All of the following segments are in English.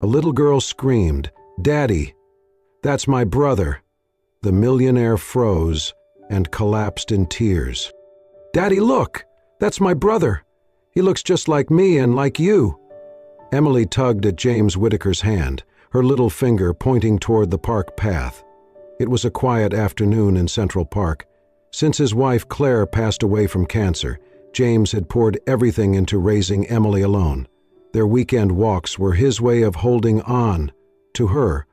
A little girl screamed, "Daddy! That's my brother!" The millionaire froze and collapsed in tears. "Daddy, look! That's my brother! He looks just like me and like you!" Emily tugged at James Whitaker's hand, her little finger pointing toward the park path. It was a quiet afternoon in Central Park. Since his wife Claire passed away from cancer, James had poured everything into raising Emily alone. Their weekend walks were his way of holding on to her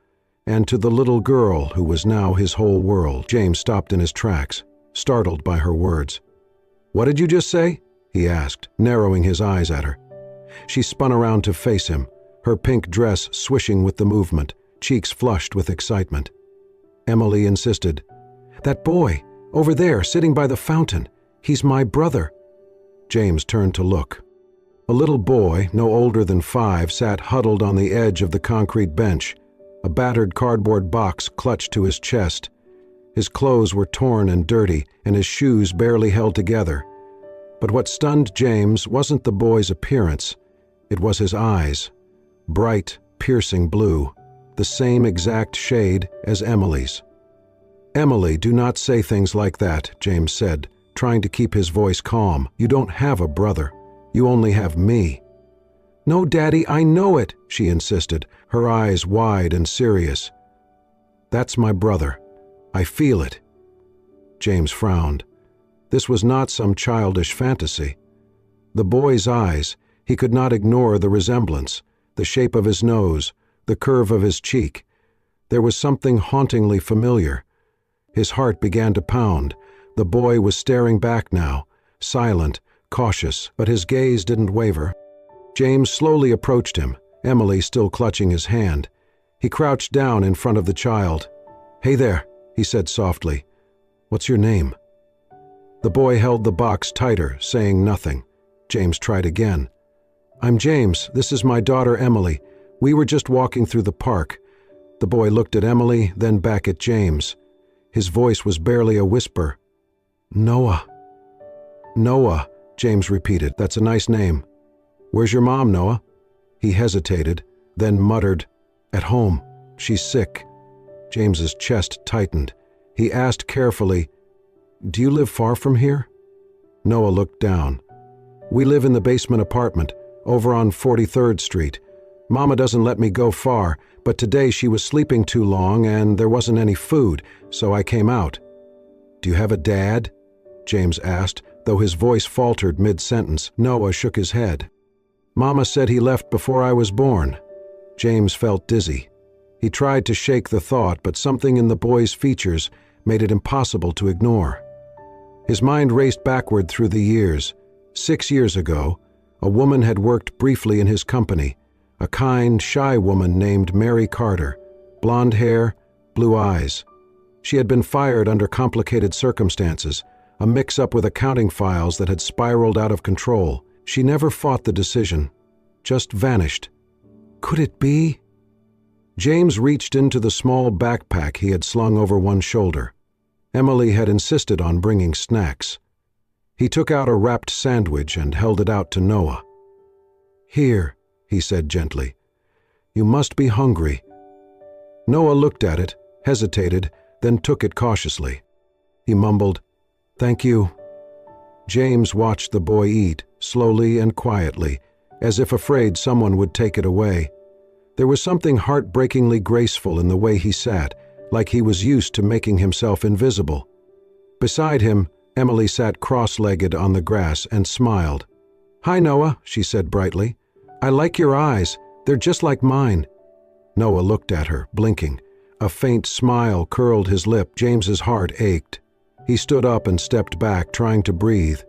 and to the little girl who was now his whole world. James stopped in his tracks, startled by her words. "What did you just say?" he asked, narrowing his eyes at her. She spun around to face him, her pink dress swishing with the movement, cheeks flushed with excitement. Emily insisted, "That boy, over there, sitting by the fountain, he's my brother." James turned to look. A little boy, no older than 5, sat huddled on the edge of the concrete bench, a battered cardboard box clutched to his chest. His clothes were torn and dirty, and his shoes barely held together. But what stunned James wasn't the boy's appearance. It was his eyes, bright, piercing blue, the same exact shade as Emily's. "Emily, do not say things like that," James said, trying to keep his voice calm. "You don't have a brother. You only have me." "No, Daddy, I know it," she insisted, her eyes wide and serious. "That's my brother. I feel it." James frowned. This was not some childish fantasy. The boy's eyes, he could not ignore the resemblance, the shape of his nose, the curve of his cheek. There was something hauntingly familiar. His heart began to pound. The boy was staring back now, silent, cautious, but his gaze didn't waver. James slowly approached him, Emily still clutching his hand. He crouched down in front of the child. "Hey there," he said softly. "What's your name?" The boy held the box tighter, saying nothing. James tried again. "I'm James. This is my daughter Emily. We were just walking through the park." The boy looked at Emily, then back at James. His voice was barely a whisper. "Noah." "Noah," James repeated. "That's a nice name. Where's your mom, Noah?" He hesitated, then muttered, "At home. She's sick." James's chest tightened. He asked carefully, "Do you live far from here?" Noah looked down. "We live in the basement apartment, over on 43rd Street. Mama doesn't let me go far, but today she was sleeping too long and there wasn't any food, so I came out." "Do you have a dad?" James asked, though his voice faltered mid-sentence. Noah shook his head. "Mama said he left before I was born." James felt dizzy. He tried to shake the thought, but something in the boy's features made it impossible to ignore. His mind raced backward through the years. 6 years ago, a woman had worked briefly in his company, a kind, shy woman named Mary Carter, blonde hair, blue eyes. She had been fired under complicated circumstances, a mix-up with accounting files that had spiraled out of control. She never fought the decision, just vanished. Could it be? James reached into the small backpack he had slung over one shoulder. Emily had insisted on bringing snacks. He took out a wrapped sandwich and held it out to Noah. "Here," he said gently. "You must be hungry." Noah looked at it, hesitated, then took it cautiously. He mumbled, "Thank you." James watched the boy eat, slowly and quietly, as if afraid someone would take it away. There was something heartbreakingly graceful in the way he sat, like he was used to making himself invisible. Beside him, Emily sat cross-legged on the grass and smiled. "Hi, Noah," she said brightly. "I like your eyes. They're just like mine." Noah looked at her, blinking. A faint smile curled his lip. James's heart ached. He stood up and stepped back, trying to breathe.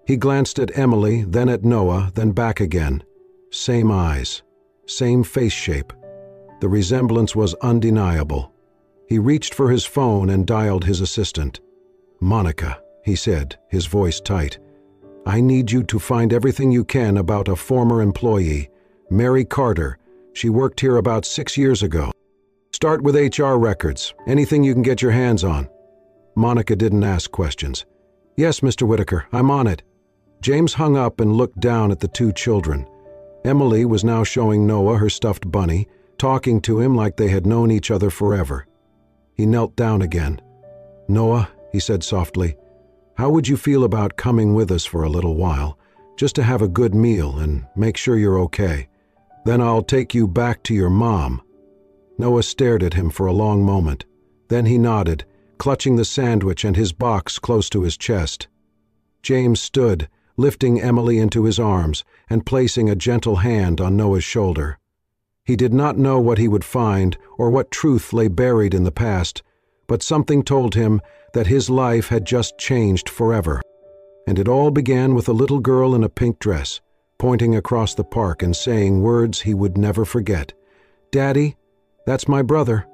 He glanced at Emily, then at Noah, then back again. Same eyes, same face shape. The resemblance was undeniable. He reached for his phone and dialed his assistant. "Monica," he said, his voice tight. "I need you to find everything you can about a former employee, Mary Carter. She worked here about 6 years ago. Start with HR records, anything you can get your hands on." Monica didn't ask questions. "Yes, Mr. Whitaker, I'm on it." James hung up and looked down at the 2 children. Emily was now showing Noah her stuffed bunny, talking to him like they had known each other forever. He knelt down again. "Noah," he said softly, "how would you feel about coming with us for a little while, just to have a good meal and make sure you're okay? Then I'll take you back to your mom." Noah stared at him for a long moment. Then he nodded, clutching the sandwich and his box close to his chest. James stood, lifting Emily into his arms and placing a gentle hand on Noah's shoulder. He did not know what he would find or what truth lay buried in the past, but something told him that his life had just changed forever. And it all began with a little girl in a pink dress, pointing across the park and saying words he would never forget. "Daddy, that's my brother."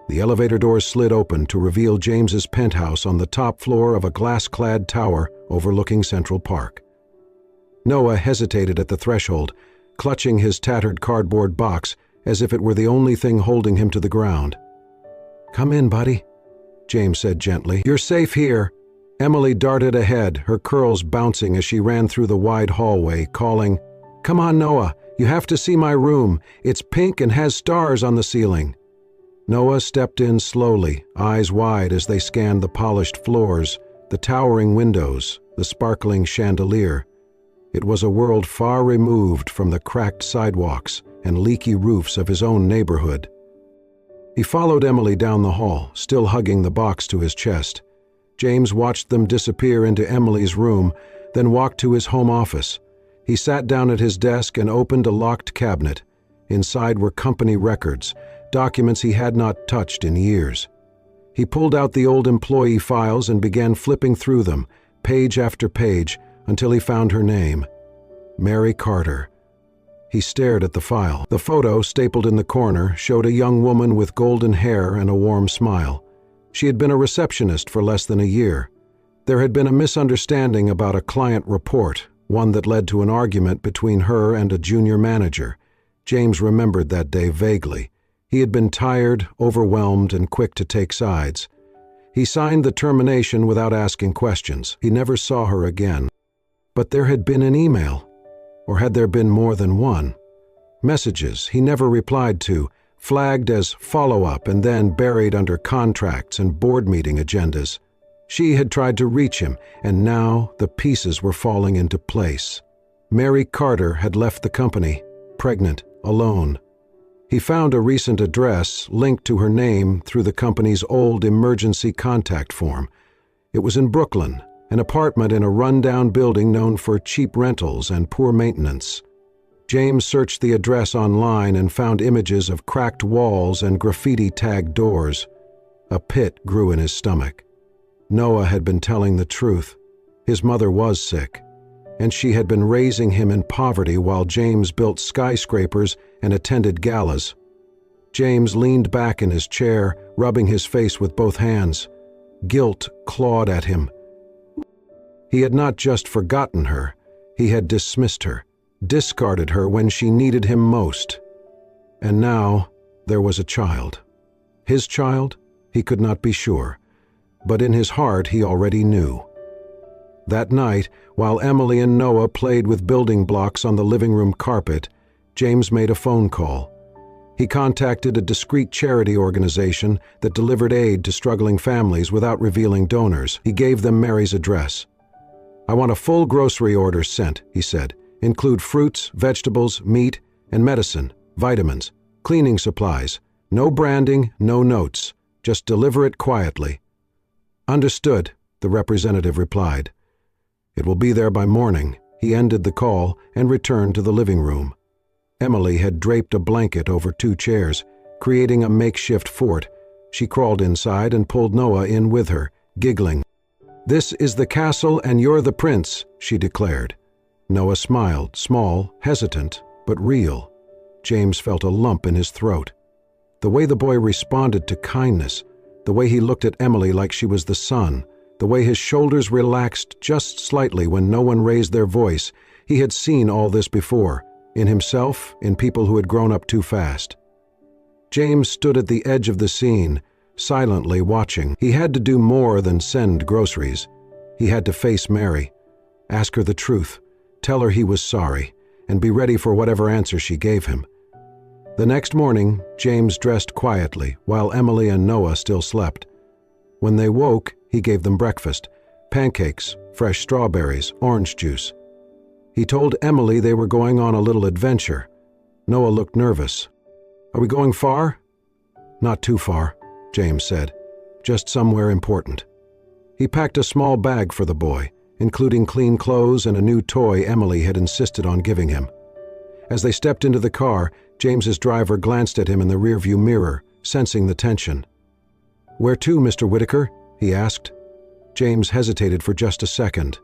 The elevator doors slid open to reveal James's penthouse on the top floor of a glass-clad tower overlooking Central Park. Noah hesitated at the threshold, clutching his tattered cardboard box as if it were the only thing holding him to the ground. "Come in, buddy," James said gently. "You're safe here." Emily darted ahead, her curls bouncing as she ran through the wide hallway, calling, "Come on, Noah, you have to see my room. It's pink and has stars on the ceiling." Noah stepped in slowly, eyes wide as they scanned the polished floors, the towering windows, the sparkling chandelier. It was a world far removed from the cracked sidewalks and leaky roofs of his own neighborhood. He followed Emily down the hall, still hugging the box to his chest. James watched them disappear into Emily's room, then walked to his home office. He sat down at his desk and opened a locked cabinet. Inside were company records, documents he had not touched in years. He pulled out the old employee files and began flipping through them, page after page, until he found her name. Mary Carter. He stared at the file. The photo, stapled in the corner, showed a young woman with golden hair and a warm smile. She had been a receptionist for less than a year. There had been a misunderstanding about a client report, one that led to an argument between her and a junior manager. James remembered that day vaguely. He had been tired, overwhelmed, and quick to take sides. He signed the termination without asking questions. He never saw her again. But there had been an email. Or had there been more than one? Messages he never replied to, flagged as follow-up and then buried under contracts and board meeting agendas. She had tried to reach him, and now the pieces were falling into place. Mary Carter had left the company, pregnant, alone. He found a recent address linked to her name through the company's old emergency contact form. It was in Brooklyn, an apartment in a run-down building known for cheap rentals and poor maintenance. James searched the address online and found images of cracked walls and graffiti-tagged doors. A pit grew in his stomach. Noah had been telling the truth. His mother was sick, and she had been raising him in poverty while James built skyscrapers and attended galas. James leaned back in his chair, rubbing his face with both hands. Guilt clawed at him. He had not just forgotten her, he had dismissed her, discarded her when she needed him most. And now there was a child. His child? He could not be sure, but in his heart he already knew. That night, while Emily and Noah played with building blocks on the living room carpet, James made a phone call. He contacted a discreet charity organization that delivered aid to struggling families without revealing donors. He gave them Mary's address. "I want a full grocery order sent," he said. "Include fruits, vegetables, meat, and medicine, vitamins, cleaning supplies. No branding, no notes. Just deliver it quietly." "Understood," the representative replied. "It will be there by morning." He ended the call and returned to the living room. Emily had draped a blanket over 2 chairs, creating a makeshift fort. She crawled inside and pulled Noah in with her, giggling. "This is the castle and you're the prince," she declared. Noah smiled, small, hesitant, but real. James felt a lump in his throat. The way the boy responded to kindness, the way he looked at Emily like she was the sun, the way his shoulders relaxed just slightly when no one raised their voice, he had seen all this before, in himself, in people who had grown up too fast. James stood at the edge of the scene, silently watching. He had to do more than send groceries. He had to face Mary, ask her the truth, tell her he was sorry, and be ready for whatever answer she gave him. The next morning, James dressed quietly while Emily and Noah still slept. When they woke, he gave them breakfast: pancakes, fresh strawberries, orange juice. He told Emily they were going on a little adventure. Noah looked nervous. "Are we going far?" "Not too far," James said. "Just somewhere important." He packed a small bag for the boy, including clean clothes and a new toy Emily had insisted on giving him. As they stepped into the car, James's driver glanced at him in the rearview mirror, sensing the tension. "Where to, Mr. Whitaker?" he asked. James hesitated for just a second.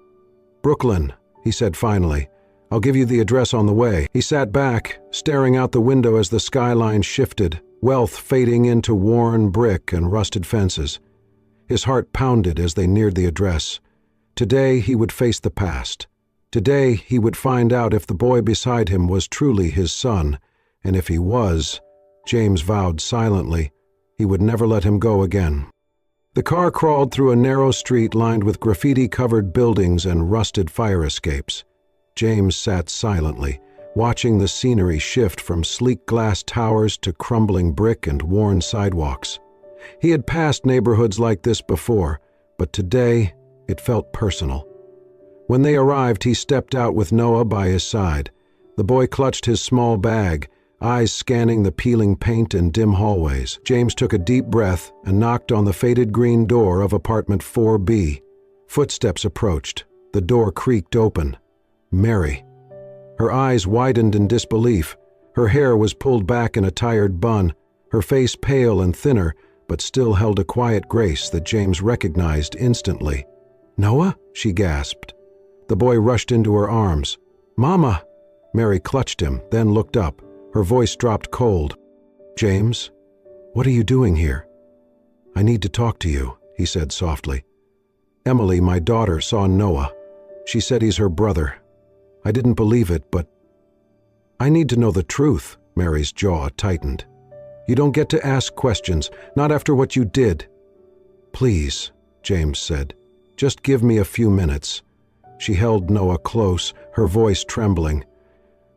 "Brooklyn," he said finally. "I'll give you the address on the way." He sat back, staring out the window as the skyline shifted, wealth fading into worn brick and rusted fences. His heart pounded as they neared the address. Today he would face the past. Today he would find out if the boy beside him was truly his son, and if he was, James vowed silently, he would never let him go again. The car crawled through a narrow street lined with graffiti-covered buildings and rusted fire escapes. James sat silently, watching the scenery shift from sleek glass towers to crumbling brick and worn sidewalks. He had passed neighborhoods like this before, but today it felt personal. When they arrived, he stepped out with Noah by his side. The boy clutched his small bag, eyes scanning the peeling paint and dim hallways. James took a deep breath and knocked on the faded green door of apartment 4B. Footsteps approached. The door creaked open. Mary. Her eyes widened in disbelief. Her hair was pulled back in a tired bun, her face pale and thinner, but still held a quiet grace that James recognized instantly. "Noah?" she gasped. The boy rushed into her arms. "Mama!" Mary clutched him, then looked up. Her voice dropped cold. "James, what are you doing here?" "I need to talk to you," he said softly. "Emily, my daughter, saw Noah. She said he's her brother. I didn't believe it, but—" "I need to know the truth," Mary's jaw tightened. "You don't get to ask questions, not after what you did." "Please," James said. "Just give me a few minutes." She held Noah close, her voice trembling.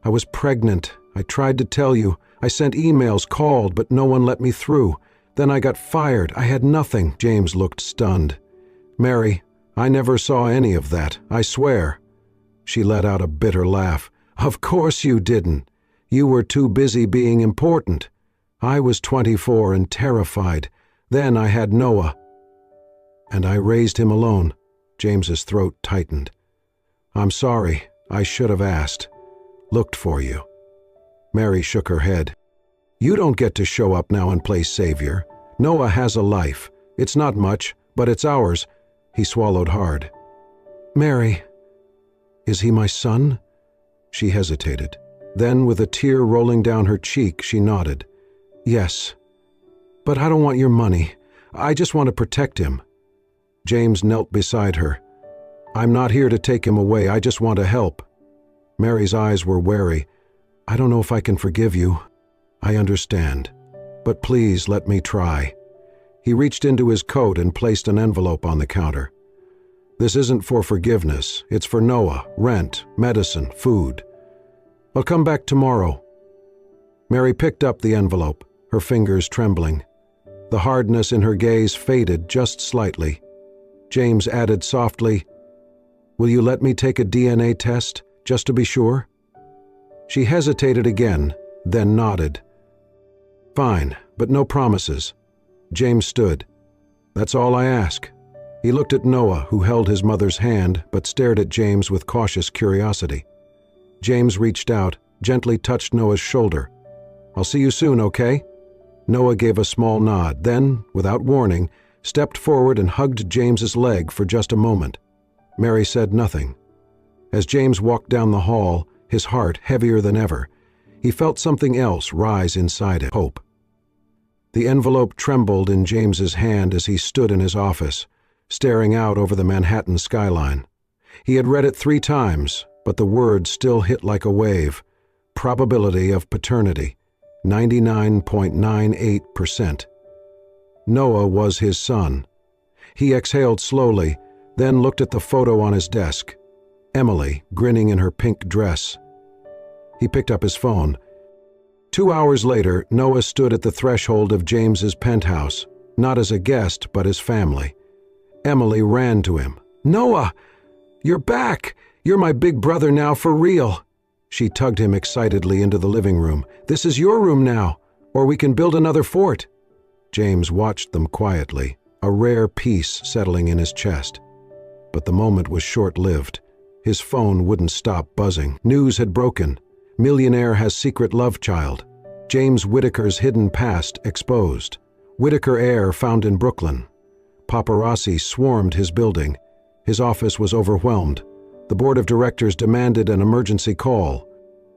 "I was pregnant. I tried to tell you. I sent emails, called, but no one let me through. Then I got fired. I had nothing." James looked stunned. "Mary, I never saw any of that, I swear." She let out a bitter laugh. "Of course you didn't. You were too busy being important. I was 24 and terrified. Then I had Noah. And I raised him alone." James's throat tightened. "I'm sorry. I should have asked. Looked for you." Mary shook her head. "You don't get to show up now and play savior. Noah has a life. It's not much, but it's ours." He swallowed hard. "Mary, is he my son?" She hesitated. Then, with a tear rolling down her cheek, she nodded. "Yes. But I don't want your money. I just want to protect him." James knelt beside her. "I'm not here to take him away. I just want to help." Mary's eyes were wary. "I don't know if I can forgive you. I understand. But please let me try." He reached into his coat and placed an envelope on the counter. "This isn't for forgiveness. It's for Noah, rent, medicine, food. I'll come back tomorrow." Mary picked up the envelope, her fingers trembling. The hardness in her gaze faded just slightly. James added softly, "Will you let me take a DNA test, just to be sure?" She hesitated again, then nodded. "Fine, but no promises." James stood. "That's all I ask." He looked at Noah, who held his mother's hand, but stared at James with cautious curiosity. James reached out, gently touched Noah's shoulder. "I'll see you soon, okay?" Noah gave a small nod, then, without warning, stepped forward and hugged James's leg for just a moment. Mary said nothing. As James walked down the hall, his heart heavier than ever, he felt something else rise inside him: hope. The envelope trembled in James's hand as he stood in his office, staring out over the Manhattan skyline. He had read it 3 times, but the words still hit like a wave. Probability of paternity, 99.98%. Noah was his son. He exhaled slowly, then looked at the photo on his desk. Emily, grinning in her pink dress. He picked up his phone. 2 hours later, Noah stood at the threshold of James's penthouse, not as a guest, but as family. Emily ran to him. "Noah, you're back! You're my big brother now for real!" She tugged him excitedly into the living room. "This is your room now, or we can build another fort." James watched them quietly, a rare peace settling in his chest. But the moment was short-lived. His phone wouldn't stop buzzing. News had broken. Millionaire has secret love child. James Whittaker's hidden past exposed. Whittaker heir found in Brooklyn. Paparazzi swarmed his building. His office was overwhelmed. The board of directors demanded an emergency call.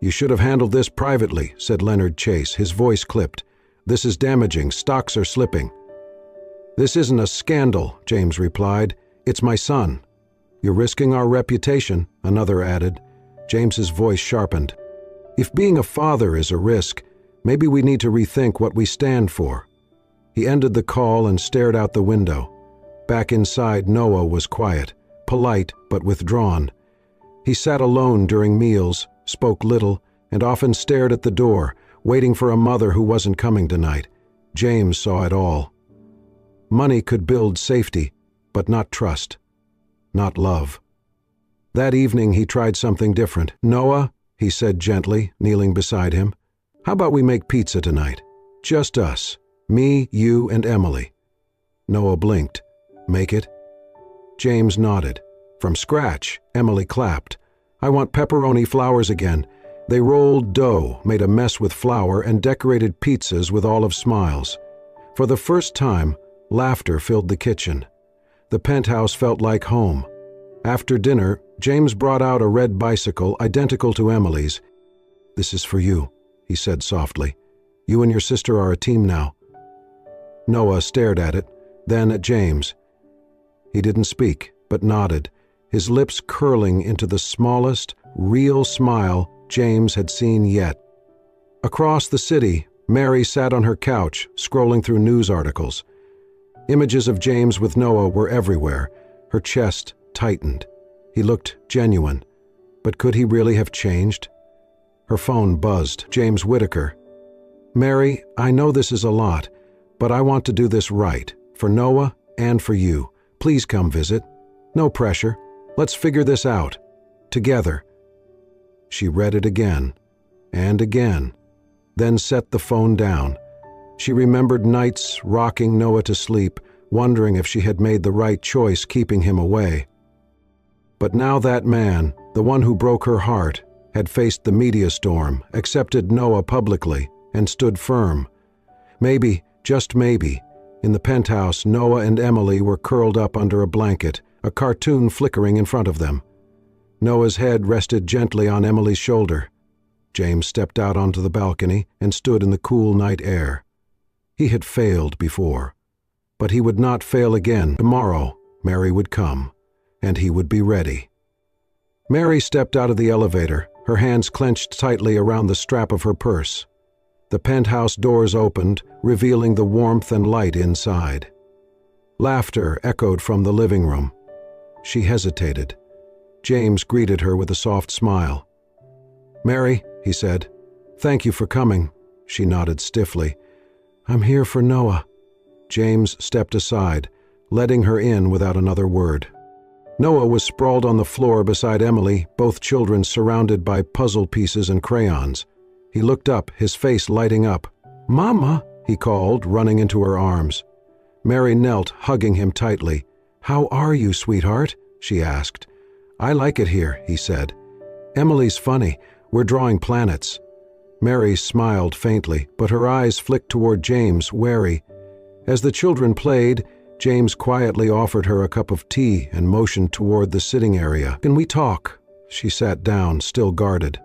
"You should have handled this privately," said Leonard Chase, his voice clipped. "This is damaging. Stocks are slipping." "This isn't a scandal," James replied. "It's my son." "You're risking our reputation," another added. James's voice sharpened. "If being a father is a risk, maybe we need to rethink what we stand for." He ended the call and stared out the window. Back inside, Noah was quiet, polite but withdrawn. He sat alone during meals, spoke little, and often stared at the door, waiting for a mother who wasn't coming tonight. James saw it all. Money could build safety, but not trust, not love. That evening he tried something different. "Noah," he said gently, kneeling beside him, "how about we make pizza tonight? Just us, me, you, and Emily." Noah blinked. "Make it?" James nodded. "From scratch," Emily clapped. "I want pepperoni flowers again." They rolled dough, made a mess with flour, and decorated pizzas with olive smiles. For the first time, laughter filled the kitchen. The penthouse felt like home. After dinner, James brought out a red bicycle identical to Emily's. "This is for you," he said softly. "You and your sister are a team now." Noah stared at it, then at James. He didn't speak, but nodded, his lips curling into the smallest, real smile James had seen yet. Across the city, Mary sat on her couch, scrolling through news articles. Images of James with Noah were everywhere. Her chest tightened. He looked genuine. But could he really have changed? Her phone buzzed. James Whittaker. "Mary, I know this is a lot, but I want to do this right, for Noah and for you. Please come visit. No pressure. Let's figure this out. Together." She read it again, and again, then set the phone down. She remembered nights rocking Noah to sleep, wondering if she had made the right choice keeping him away. But now that man, the one who broke her heart, had faced the media storm, accepted Noah publicly, and stood firm. Maybe, just maybe, in the penthouse, Noah and Emily were curled up under a blanket, a cartoon flickering in front of them. Noah's head rested gently on Emily's shoulder. James stepped out onto the balcony and stood in the cool night air. He had failed before, but he would not fail again. Tomorrow, Mary would come, and he would be ready. Mary stepped out of the elevator, her hands clenched tightly around the strap of her purse. The penthouse doors opened, revealing the warmth and light inside. Laughter echoed from the living room. She hesitated. James greeted her with a soft smile. "Mary," he said, "thank you for coming." She nodded stiffly. "I'm here for Noah." James stepped aside, letting her in without another word. Noah was sprawled on the floor beside Emily, both children surrounded by puzzle pieces and crayons. He looked up, his face lighting up. "Mama," he called, running into her arms. Mary knelt, hugging him tightly. "How are you, sweetheart?" she asked. "I like it here," he said. "Emily's funny. We're drawing planets." Mary smiled faintly, but her eyes flicked toward James, wary. As the children played, James quietly offered her a cup of tea and motioned toward the sitting area. "Can we talk?" She sat down, still guarded.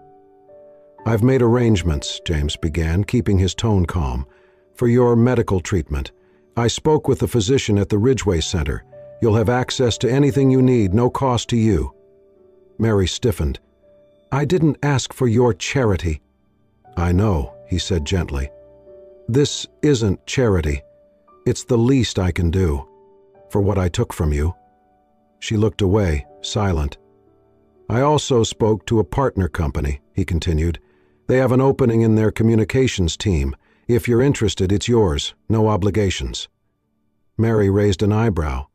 "I've made arrangements," James began, keeping his tone calm, "for your medical treatment. I spoke with the physician at the Ridgeway Center. You'll have access to anything you need, no cost to you." Mary stiffened. "I didn't ask for your charity." "I know," he said gently. "This isn't charity. It's the least I can do, for what I took from you." She looked away, silent. "I also spoke to a partner company," he continued. They have an opening in their communications team. If you're interested, it's yours. No obligations." Mary raised an eyebrow.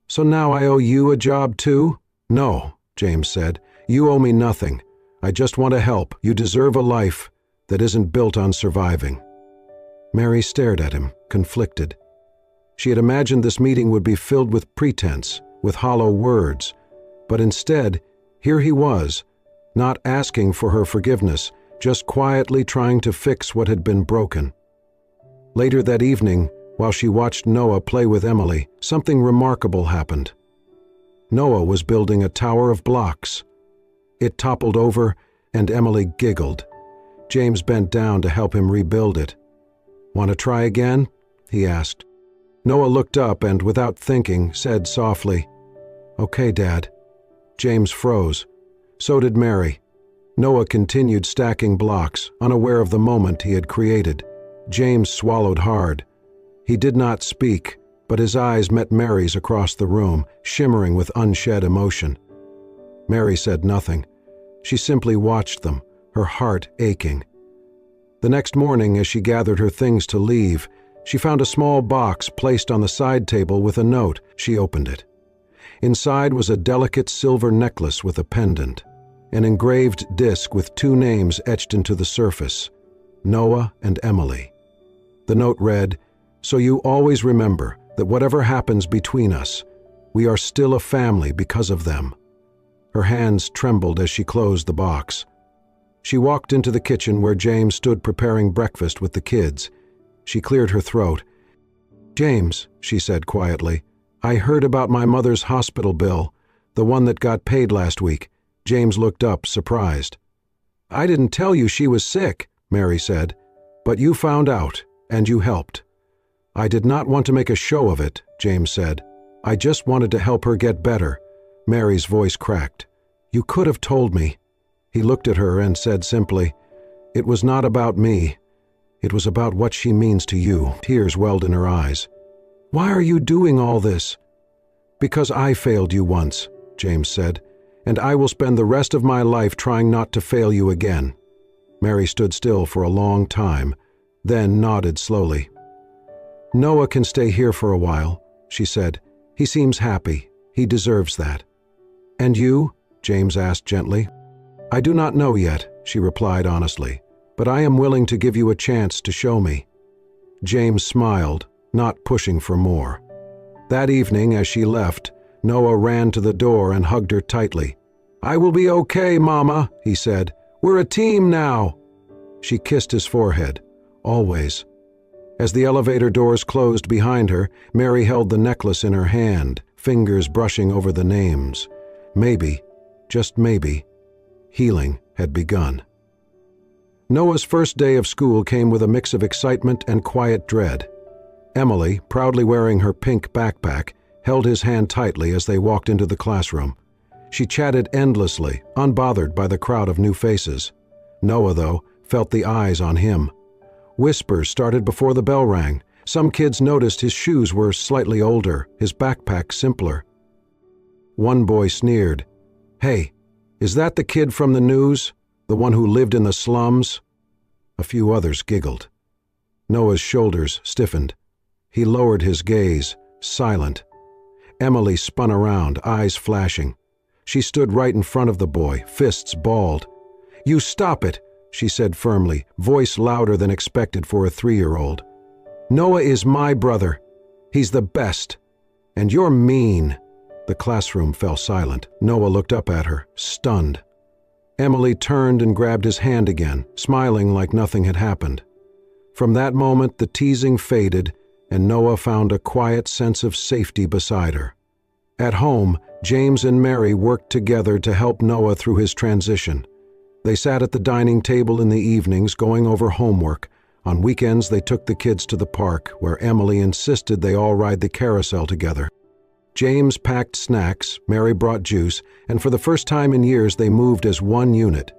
"So now I owe you a job too?" "No," James said. "You owe me nothing. I just want to help. You deserve a life that isn't built on surviving." Mary stared at him, conflicted. She had imagined this meeting would be filled with pretense, with hollow words, but instead, here he was, not asking for her forgiveness, just quietly trying to fix what had been broken. Later that evening, while she watched Noah play with Emily, something remarkable happened. Noah was building a tower of blocks. It toppled over, and Emily giggled. James bent down to help him rebuild it. "Want to try again?" he asked. Noah looked up and, without thinking, said softly, "Okay, Dad." James froze. So did Mary. Noah continued stacking blocks, unaware of the moment he had created. James swallowed hard. He did not speak, but his eyes met Mary's across the room, shimmering with unshed emotion. Mary said nothing. She simply watched them, her heart aching. The next morning, as she gathered her things to leave, she found a small box placed on the side table with a note. She opened it. Inside was a delicate silver necklace with a pendant, an engraved disc with 2 names etched into the surface, Noah and Emily. The note read, "So you always remember that whatever happens between us, we are still a family because of them." Her hands trembled as she closed the box. She walked into the kitchen where James stood preparing breakfast with the kids. She cleared her throat. "James," she said quietly, "I heard about my mother's hospital bill, the one that got paid last week." James looked up, surprised. "I didn't tell you she was sick," Mary said, "but you found out, and you helped." "I did not want to make a show of it," James said. "I just wanted to help her get better." Mary's voice cracked. "You could have told me." He looked at her and said simply, "It was not about me. It was about what she means to you." Tears welled in her eyes. "Why are you doing all this?" "Because I failed you once," James said, "and I will spend the rest of my life trying not to fail you again." Mary stood still for a long time, then nodded slowly. "Noah can stay here for a while," she said. "He seems happy. He deserves that." "And you?" James asked gently. "I do not know yet," she replied honestly, "but I am willing to give you a chance to show me." James smiled, not pushing for more. That evening, as she left, Noah ran to the door and hugged her tightly. "I will be okay, Mama," he said. "We're a team now." She kissed his forehead. "Always." As the elevator doors closed behind her, Mary held the necklace in her hand, fingers brushing over the names. Maybe, just maybe, healing had begun. Noah's first day of school came with a mix of excitement and quiet dread. Emily, proudly wearing her pink backpack, held his hand tightly as they walked into the classroom. She chatted endlessly, unbothered by the crowd of new faces. Noah, though, felt the eyes on him. Whispers started before the bell rang. Some kids noticed his shoes were slightly older, his backpack simpler. One boy sneered, "Hey, is that the kid from the news? The one who lived in the slums?" A few others giggled. Noah's shoulders stiffened. He lowered his gaze, silent. Emily spun around, eyes flashing. She stood right in front of the boy, fists balled. "You stop it," she said firmly, voice louder than expected for a 3-year-old. "Noah is my brother. He's the best. And you're mean." The classroom fell silent. Noah looked up at her, stunned. Emily turned and grabbed his hand again, smiling like nothing had happened. From that moment, the teasing faded, and Noah found a quiet sense of safety beside her. At home, James and Mary worked together to help Noah through his transition. They sat at the dining table in the evenings going over homework. On weekends, they took the kids to the park, where Emily insisted they all ride the carousel together. James packed snacks, Mary brought juice, and for the first time in years they moved as one unit.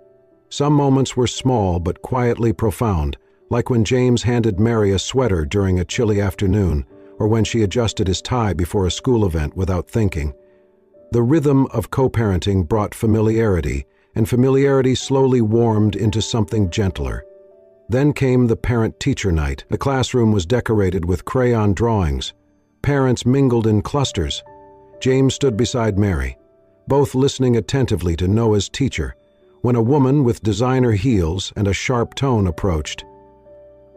Some moments were small but quietly profound, like when James handed Mary a sweater during a chilly afternoon, or when she adjusted his tie before a school event without thinking. The rhythm of co-parenting brought familiarity, and familiarity slowly warmed into something gentler. Then came the parent-teacher night. The classroom was decorated with crayon drawings. Parents mingled in clusters. James stood beside Mary, both listening attentively to Noah's teacher, when a woman with designer heels and a sharp tone approached.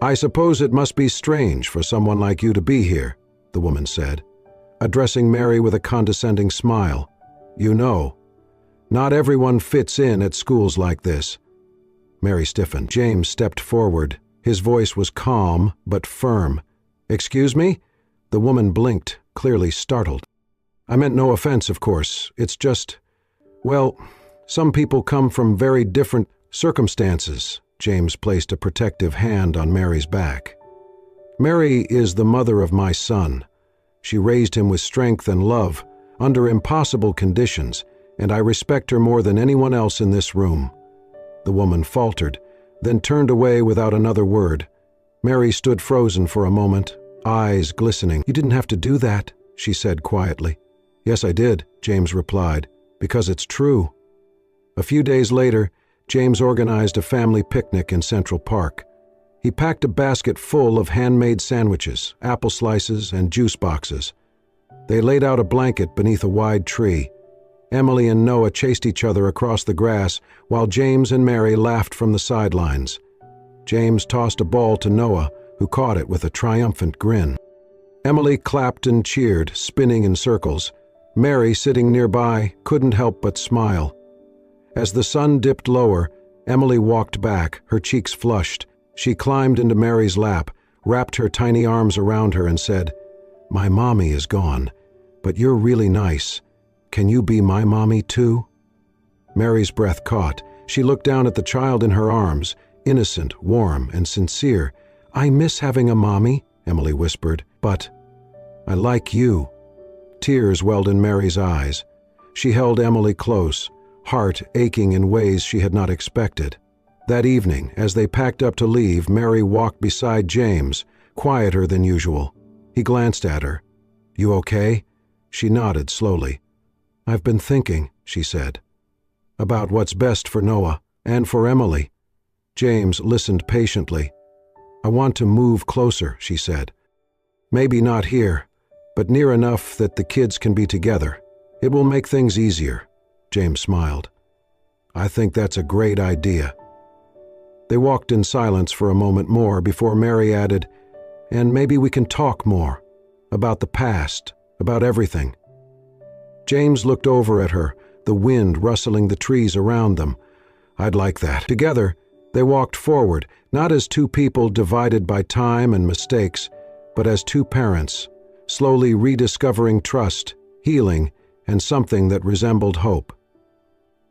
"I suppose it must be strange for someone like you to be here," the woman said, addressing Mary with a condescending smile. "You know, not everyone fits in at schools like this." Mary stiffened. James stepped forward. His voice was calm but firm. "Excuse me?" The woman blinked, clearly startled. "I meant no offense, of course. It's just, well, some people come from very different circumstances." James placed a protective hand on Mary's back. "Mary is the mother of my son. She raised him with strength and love, under impossible conditions, and I respect her more than anyone else in this room." The woman faltered, then turned away without another word. Mary stood frozen for a moment, eyes glistening. "You didn't have to do that," she said quietly. "Yes, I did," James replied, "because it's true." A few days later, James organized a family picnic in Central Park. He packed a basket full of handmade sandwiches, apple slices, and juice boxes. They laid out a blanket beneath a wide tree. Emily and Noah chased each other across the grass, while James and Mary laughed from the sidelines. James tossed a ball to Noah, who caught it with a triumphant grin. Emily clapped and cheered, spinning in circles. Mary, sitting nearby, couldn't help but smile. As the sun dipped lower, Emily walked back, her cheeks flushed. She climbed into Mary's lap, wrapped her tiny arms around her and said, "My mommy is gone, but you're really nice. Can you be my mommy too?" Mary's breath caught. She looked down at the child in her arms, innocent, warm, and sincere. "I miss having a mommy," Emily whispered, "but I like you." Tears welled in Mary's eyes. She held Emily close, heart aching in ways she had not expected. That evening, as they packed up to leave, Mary walked beside James, quieter than usual. He glanced at her. "You okay?" She nodded slowly. "I've been thinking," she said, "about what's best for Noah and for Emily." James listened patiently. "I want to move closer," she said. "Maybe not here, but near enough that the kids can be together. It will make things easier." James smiled. "I think that's a great idea." They walked in silence for a moment more before Mary added, "And maybe we can talk more, about the past, about everything." James looked over at her, the wind rustling the trees around them. "I'd like that." Together, they walked forward, not as two people divided by time and mistakes, but as two parents, slowly rediscovering trust, healing, and something that resembled hope.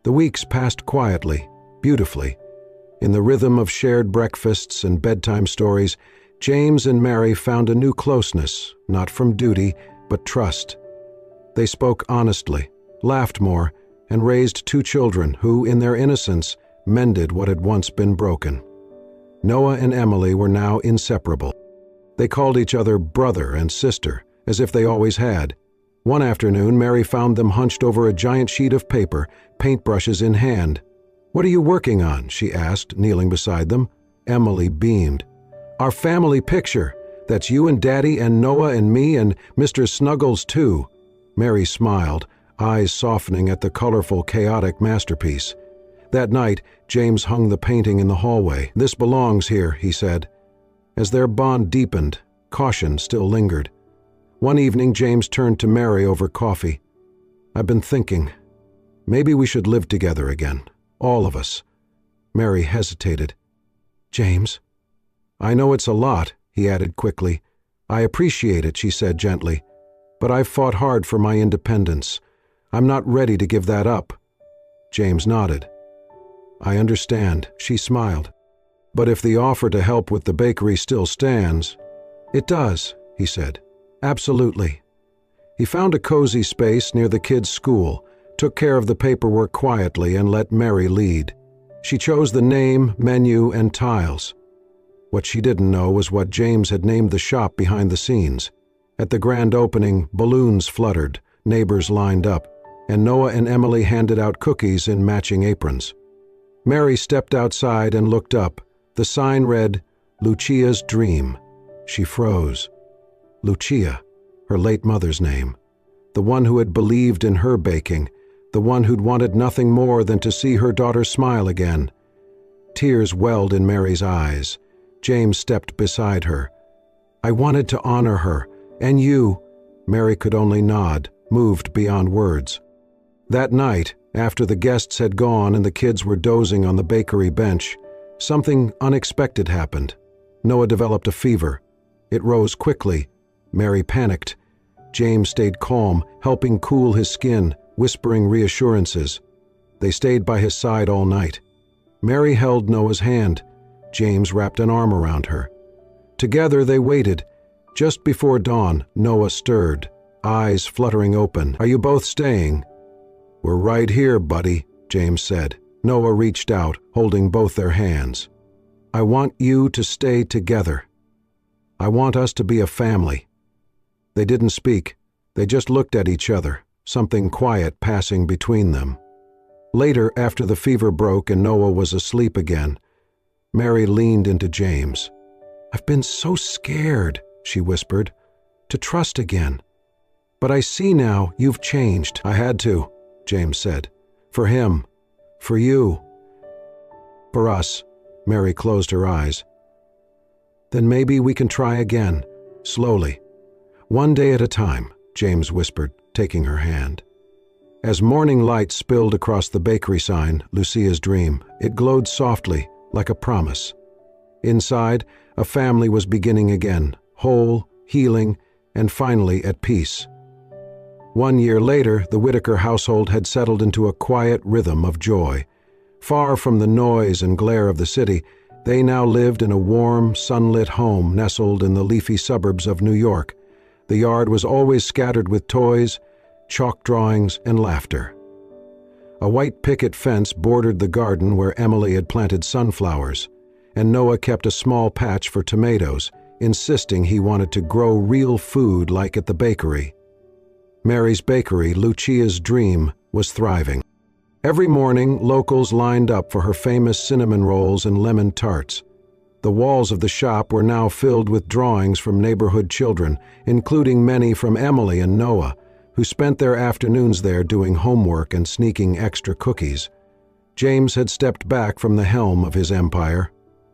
The weeks passed quietly, beautifully. In the rhythm of shared breakfasts and bedtime stories, James and Mary found a new closeness, not from duty, but trust. They spoke honestly, laughed more, and raised two children who, in their innocence, mended what had once been broken. Noah and Emily were now inseparable. They called each other brother and sister, as if they always had. One afternoon, Mary found them hunched over a giant sheet of paper, paintbrushes in hand. "What are you working on?" she asked, kneeling beside them. Emily beamed. "Our family picture. That's you and Daddy and Noah and me and Mr. Snuggles too." Mary smiled, eyes softening at the colorful, chaotic masterpiece. That night, James hung the painting in the hallway. "This belongs here," he said. As their bond deepened, caution still lingered. One evening, James turned to Mary over coffee. "I've been thinking, maybe we should live together again, all of us." Mary hesitated. "James?" "I know it's a lot," he added quickly. "I appreciate it," she said gently. "But I've fought hard for my independence. I'm not ready to give that up." James nodded. "I understand," she smiled. "But if the offer to help with the bakery still stands—" "It does," he said. "Absolutely." He found a cozy space near the kids' school, took care of the paperwork quietly, and let Mary lead. She chose the name, menu, and tiles. What she didn't know was what James had named the shop behind the scenes. At the grand opening, balloons fluttered, neighbors lined up. and Noah and Emily handed out cookies in matching aprons. Mary stepped outside and looked up. The sign read, "Lucia's Dream." She froze. Lucia, her late mother's name. The one who had believed in her baking, the one who'd wanted nothing more than to see her daughter smile again. Tears welled in Mary's eyes. James stepped beside her. "I wanted to honor her, and you." Mary could only nod, moved beyond words. That night, after the guests had gone and the kids were dozing on the bakery bench, something unexpected happened. Noah developed a fever. It rose quickly. Mary panicked. James stayed calm, helping cool his skin, whispering reassurances. They stayed by his side all night. Mary held Noah's hand. James wrapped an arm around her. Together they waited. Just before dawn, Noah stirred, eyes fluttering open. "Are you both staying?" "We're right here, buddy," James said. Noah reached out, holding both their hands. "I want you to stay together. I want us to be a family." They didn't speak. They just looked at each other, something quiet passing between them. Later, after the fever broke and Noah was asleep again, Mary leaned into James. "I've been so scared," she whispered, "to trust again. But I see now you've changed." "I had to," James said. "For him. For you. For us." Mary closed her eyes. "Then maybe we can try again, slowly. One day at a time," James whispered, taking her hand. As morning light spilled across the bakery sign, "Lucia's Dream," it glowed softly, like a promise. Inside, a family was beginning again, whole, healing, and finally at peace. 1 year later, the Whitaker household had settled into a quiet rhythm of joy. Far from the noise and glare of the city, they now lived in a warm, sunlit home nestled in the leafy suburbs of New York. The yard was always scattered with toys, chalk drawings, and laughter. A white picket fence bordered the garden where Emily had planted sunflowers, and Noah kept a small patch for tomatoes, insisting he wanted to grow real food like at the bakery. Mary's bakery, Lucia's Dream, was thriving. Every morning, locals lined up for her famous cinnamon rolls and lemon tarts. The walls of the shop were now filled with drawings from neighborhood children, including many from Emily and Noah, who spent their afternoons there doing homework and sneaking extra cookies. James had stepped back from the helm of his empire.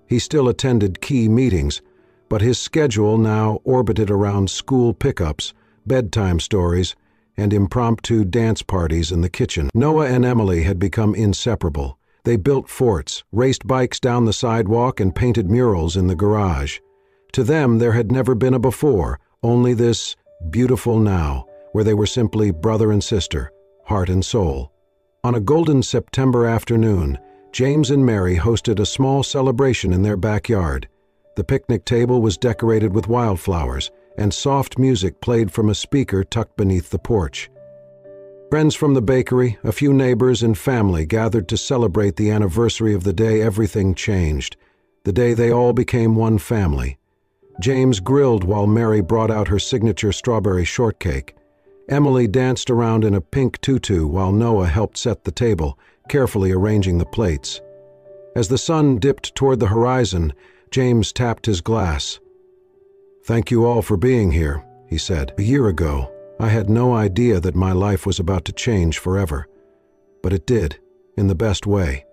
He still attended key meetings, but his schedule now orbited around school pickups, bedtime stories, and impromptu dance parties in the kitchen. Noah and Emily had become inseparable. They built forts, raced bikes down the sidewalk, and painted murals in the garage. To them, there had never been a before, only this beautiful now, where they were simply brother and sister, heart and soul. On a golden September afternoon, James and Mary hosted a small celebration in their backyard. The picnic table was decorated with wildflowers, and soft music played from a speaker tucked beneath the porch. Friends from the bakery, a few neighbors, and family gathered to celebrate the anniversary of the day everything changed, the day they all became one family. James grilled while Mary brought out her signature strawberry shortcake. Emily danced around in a pink tutu while Noah helped set the table, carefully arranging the plates. As the sun dipped toward the horizon, James tapped his glass. "Thank you all for being here," he said. "A year ago, I had no idea that my life was about to change forever. But it did, in the best way.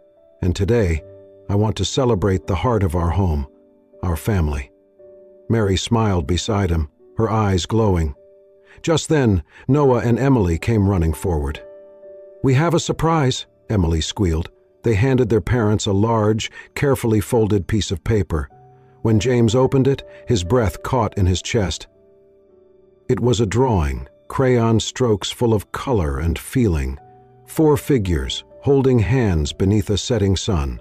And today, I want to celebrate the heart of our home, our family." Mary smiled beside him, her eyes glowing. Just then, Noah and Emily came running forward. "We have a surprise," Emily squealed. They handed their parents a large, carefully folded piece of paper. When James opened it, his breath caught in his chest. It was a drawing, crayon strokes full of color and feeling. 4 figures, holding hands beneath a setting sun.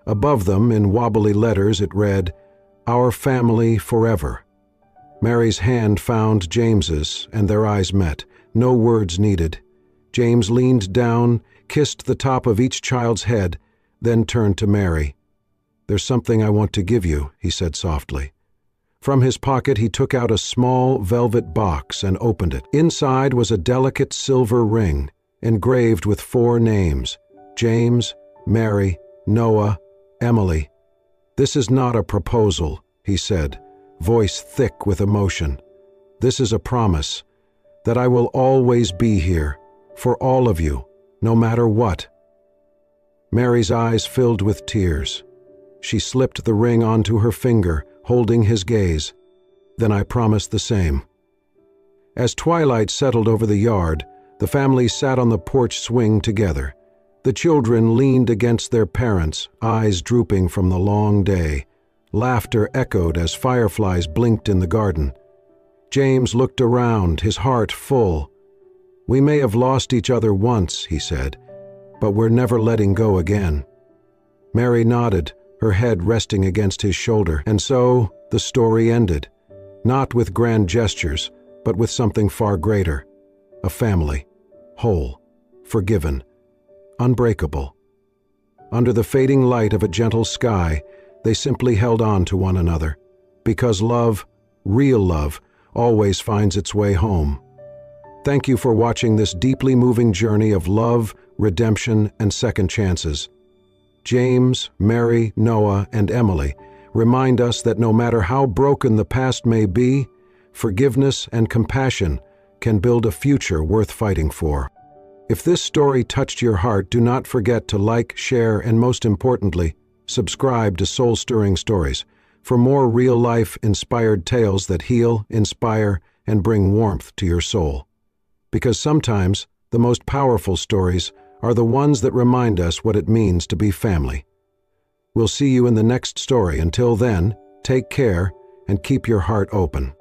Above them, in wobbly letters, it read, "Our family forever." Mary's hand found James's, and their eyes met, no words needed. James leaned down, kissed the top of each child's head, then turned to Mary. "There's something I want to give you," he said softly. From his pocket he took out a small velvet box and opened it. Inside was a delicate silver ring. engraved with 4 names: James, Mary, Noah, Emily. "This is not a proposal," he said, voice thick with emotion. "This is a promise that I will always be here, for all of you, no matter what." Mary's eyes filled with tears. She slipped the ring onto her finger, holding his gaze. "Then I promise the same." As twilight settled over the yard, the family sat on the porch swing together. The children leaned against their parents, eyes drooping from the long day. Laughter echoed as fireflies blinked in the garden. James looked around, his heart full. "We may have lost each other once," he said, "but we're never letting go again." Mary nodded, her head resting against his shoulder, and so the story ended. Not with grand gestures, but with something far greater. A family, whole, forgiven, unbreakable. Under the fading light of a gentle sky, they simply held on to one another, because love, real love, always finds its way home. Thank you for watching this deeply moving journey of love, redemption, and second chances. James, Mary, Noah, and Emily remind us that no matter how broken the past may be, forgiveness and compassion can build a future worth fighting for. If this story touched your heart, do not forget to like, share, and most importantly, subscribe to Soul Stirring Stories for more real-life inspired tales that heal, inspire, and bring warmth to your soul. Because sometimes the most powerful stories are the ones that remind us what it means to be family. We'll see you in the next story. Until then, take care and keep your heart open.